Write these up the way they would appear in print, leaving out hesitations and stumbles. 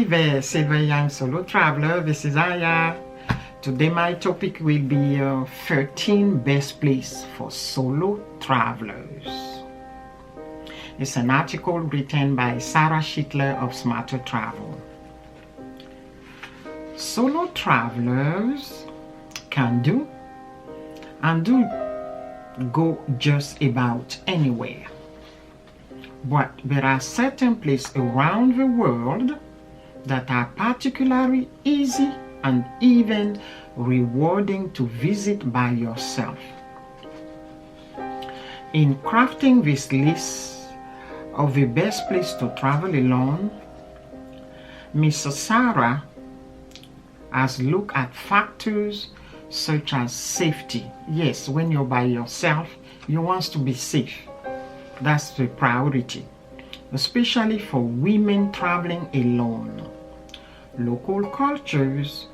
there, Silver Young Solo Traveler. This is Aya. Today my topic will be 13 best places for solo travelers. It's an article written by Sarah Schittler of Smarter Travel. Solo travelers can do go just about anywhere. But there are certain places around the world that are particularly easy and even rewarding to visit by yourself. In crafting this list of the best place to travel alone, Miss Sarah has looked at factors such as safety. Yes, when you're by yourself, you want to be safe. That's the priority, especially for women traveling alone. Local cultures,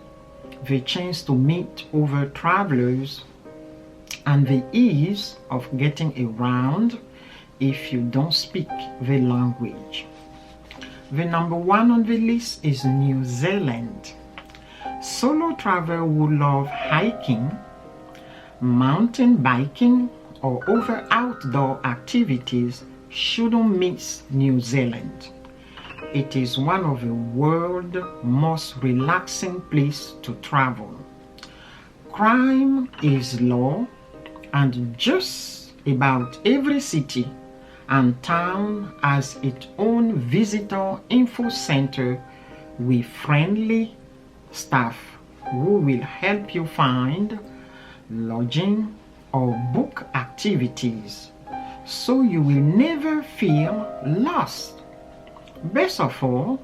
the chance to meet other travelers, and the ease of getting around if you don't speak the language. The number one on the list is New Zealand. Solo travelers who love hiking, mountain biking, or other outdoor activities shouldn't miss New Zealand. It is one of the world's most relaxing places to travel. Crime is low, and just about every city and town has its own visitor info center with friendly staff who will help you find lodging or book activities, so you will never feel lost. Best of all,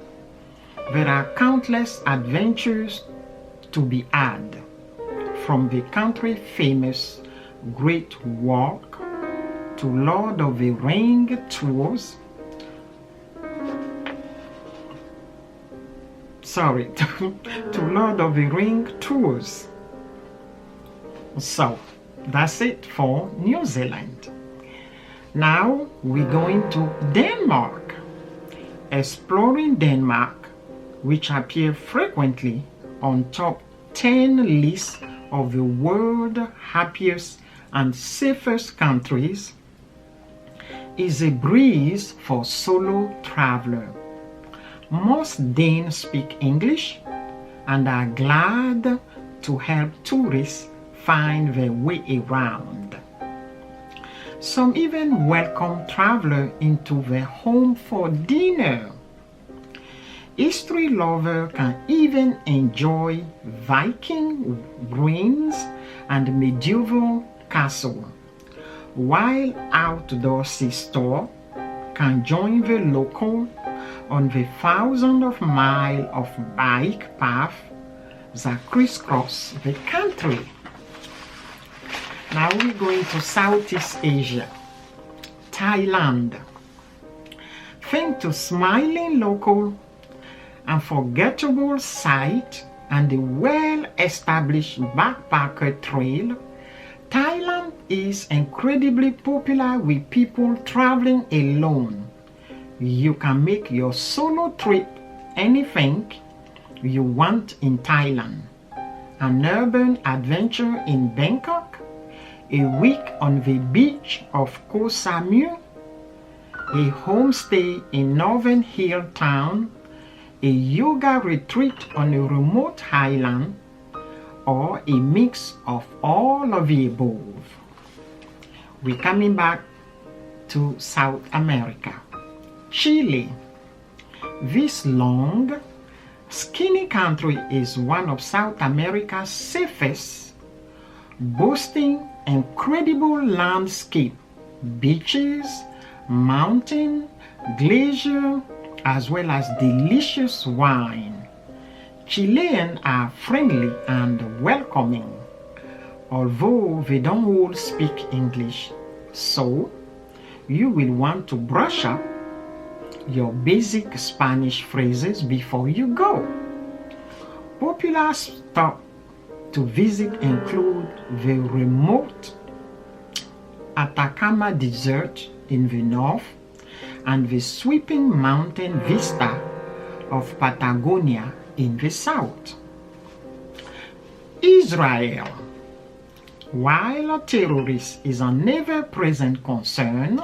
there are countless adventures to be had, from the country famous Great Walk to Lord of the Rings tours. To Lord of the Rings tours. So that's it for New Zealand. Now we're going to Denmark. Exploring Denmark, which appear frequently on top 10 lists of the world's happiest and safest countries, is a breeze for solo travelers. Most Danes speak English and are glad to help tourists find their way around. Some even welcome travelers into their home for dinner. History lovers can even enjoy Viking ruins and medieval castles, while outdoor seaster can join the local on the thousands of miles of bike paths that crisscross the country. Now we're going to Southeast Asia, Thailand. Thanks to smiling local, unforgettable sight, and the well-established backpacker trail, Thailand is incredibly popular with people traveling alone. You can make your solo trip anything you want in Thailand. An urban adventure in Bangkok, a week on the beach of Koh Samui, a homestay in Northern Hill Town, a yoga retreat on a remote island, or a mix of all of the above. We're coming back to South America. Chile. This long, skinny country is one of South America's safest, boasting incredible landscape, beaches, mountain, glacier, as well as delicious wine. Chileans are friendly and welcoming, although they don't all speak English, so you will want to brush up your basic Spanish phrases before you go. Popular stops to visit include the remote Atacama Desert in the north and the sweeping mountain vista of Patagonia in the south. Israel. While terrorism is an ever-present concern,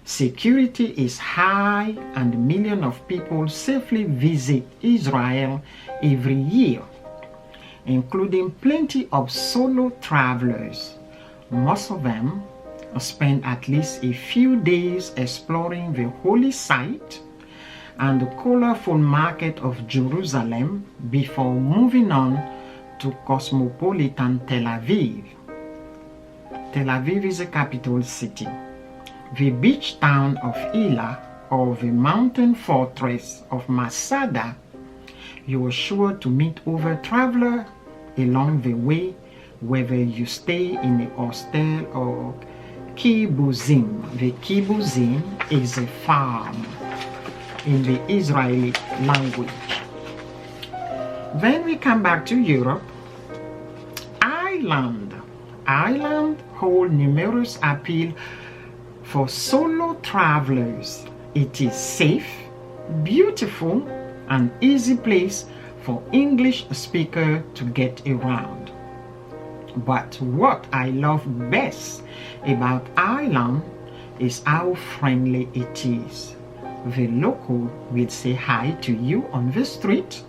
security is high and millions of people safely visit Israel every year, including plenty of solo travelers. Most of them spend at least a few days exploring the holy site and the colorful market of Jerusalem before moving on to cosmopolitan Tel Aviv. Tel Aviv is the capital city. The beach town of Eilat or the mountain fortress of Masada. You are sure to meet other travelers along the way, whether you stay in a hostel or kibbutzim. The kibbutzim is a farm in the Israeli language. Then we come back to Europe. Ireland. Ireland holds numerous appeal for solo travelers. It is safe, beautiful, and easy place for English speakers to get around. But what I love best about Ireland is how friendly it is. The local will say hi to you on the street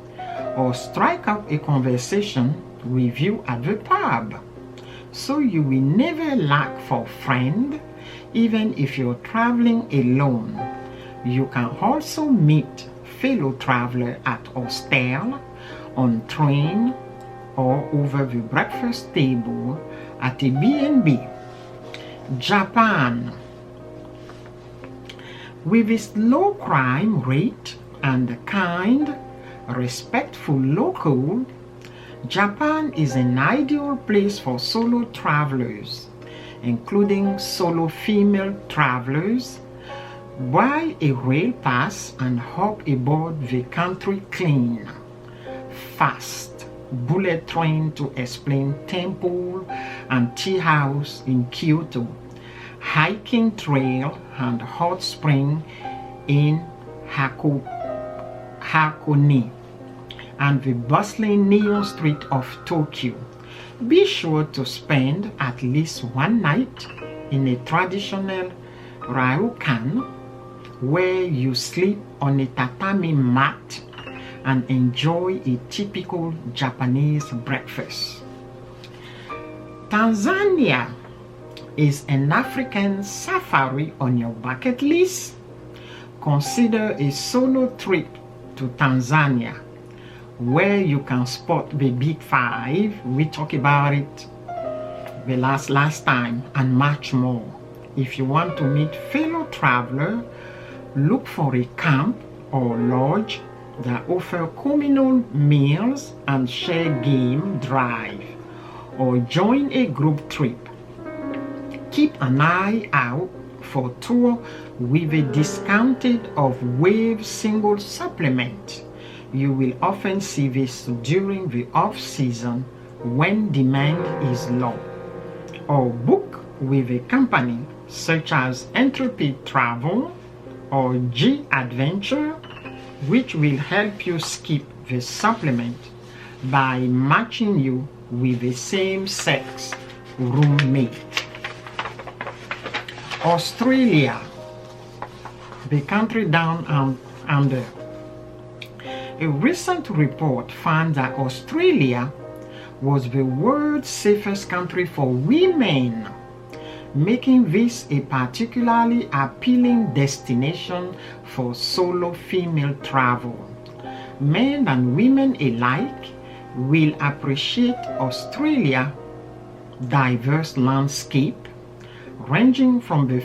or strike up a conversation with you at the pub. So you will never lack for friends, even if you're traveling alone. You can also meet fellow travelers at hostel, on train, or over the breakfast table at a B&B. Japan. With its low crime rate and kind, respectful local, Japan is an ideal place for solo travelers, including solo female travelers. Buy a rail pass and hop aboard the country clean, fast bullet train to explain temple and tea house in Kyoto, hiking trail and hot spring in Hakone, and the bustling neon street of Tokyo. Be sure to spend at least one night in a traditional ryokan where you sleep on a tatami mat and enjoy a typical Japanese breakfast. Tanzania. Is an African safari on your bucket list? Consider a solo trip to Tanzania, where you can spot the Big Five. We talked about it the last time, and much more. If you want to meet fellow travelers, look for a camp or lodge that offer communal meals and share game drive, or join a group trip. Keep an eye out for tour with a discounted of wave single supplement. You will often see this during the off-season when demand is low. Or book with a company such as Intrepid Travel or G Adventure, which will help you skip the supplement by matching you with the same-sex roommate. Australia, the country down under. A recent report found that Australia was the world's safest country for women, making this a particularly appealing destination for solo female travel. Men and women alike will appreciate Australia's diverse landscape, ranging from the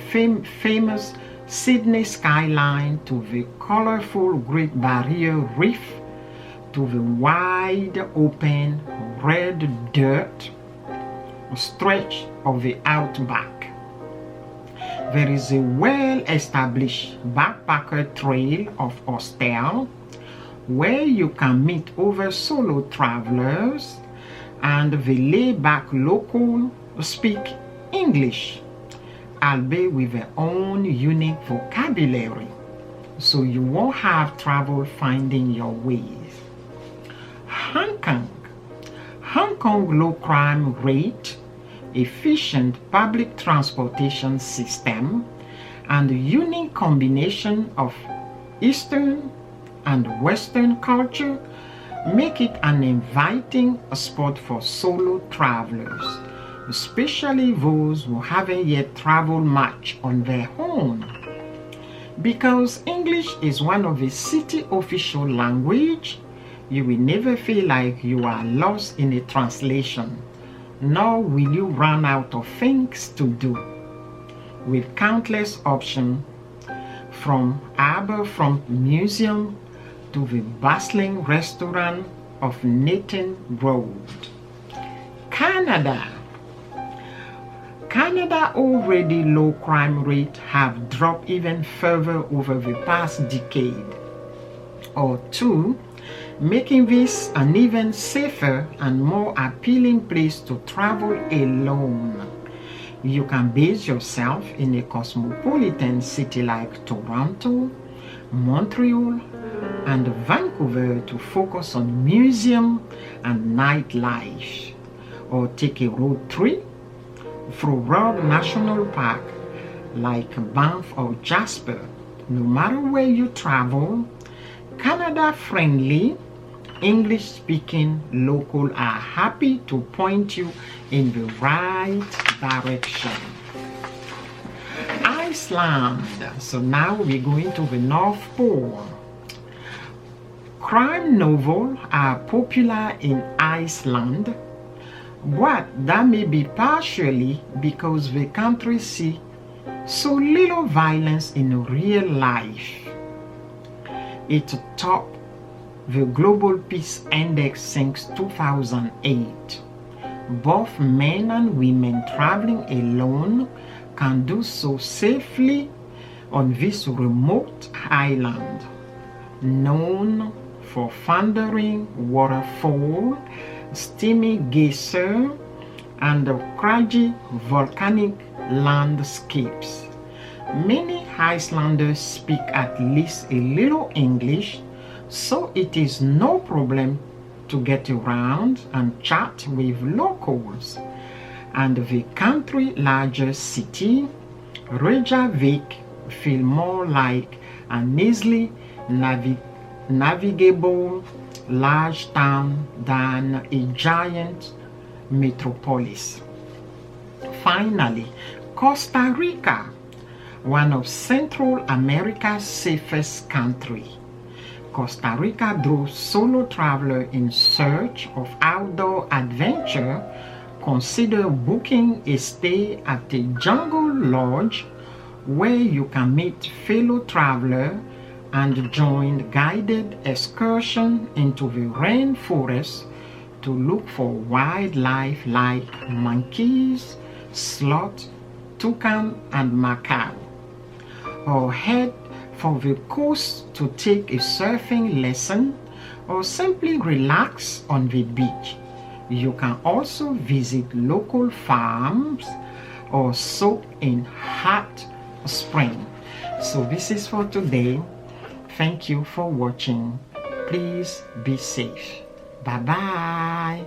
famous Sydney skyline to the colorful Great Barrier Reef to the wide open red dirt stretch of the outback. There is a well-established backpacker trail of hostel where you can meet other solo travelers and the laid-back local speak English, albeit with their own unique vocabulary. so you won't have trouble finding your ways. Hong Kong. Hong Kong low crime rate, efficient public transportation system, and unique combination of Eastern and Western culture make it an inviting spot for solo travelers, especially those who haven't yet traveled much on their own. Because English is one of the city official language, you will never feel like you are lost in a translation, nor will you run out of things to do. With countless options, from Harbourfront Museum to the bustling restaurant of Nathan Road. Canada. Canada already low crime rate have dropped even further over the past decade or two, making this an even safer and more appealing place to travel alone. You can base yourself in a cosmopolitan city like Toronto, Montreal, and Vancouver to focus on museum and nightlife, or take a road trip through Rogue National Park like Banff or Jasper. No matter where you travel, Canada-friendly, English-speaking locals are happy to point you in the right direction. Iceland. So now we're going to the North Pole. Crime novels are popular in Iceland, but that may be partially because the country sees so little violence in real life. It topped the Global Peace Index since 2008. Both men and women traveling alone can do so safely on this remote island, known for thundering waterfall, steamy geyser, and craggy volcanic landscapes. Many Icelanders speak at least a little English, so it is no problem to get around and chat with locals. And the country's largest city, Reykjavik, feels more like an easily navigable large town than a giant metropolis. Finally, Costa Rica, one of Central America's safest countries. Costa Rica draws solo travelers in search of outdoor adventure. Consider booking a stay at a jungle lodge where you can meet fellow travelers and join guided excursion into the rainforest to look for wildlife like monkeys, sloth, toucan, and macaw. Or head for the coast to take a surfing lesson or simply relax on the beach. You can also visit local farms or soak in hot spring. So this is for today. Thank you for watching. Please be safe. Bye-bye.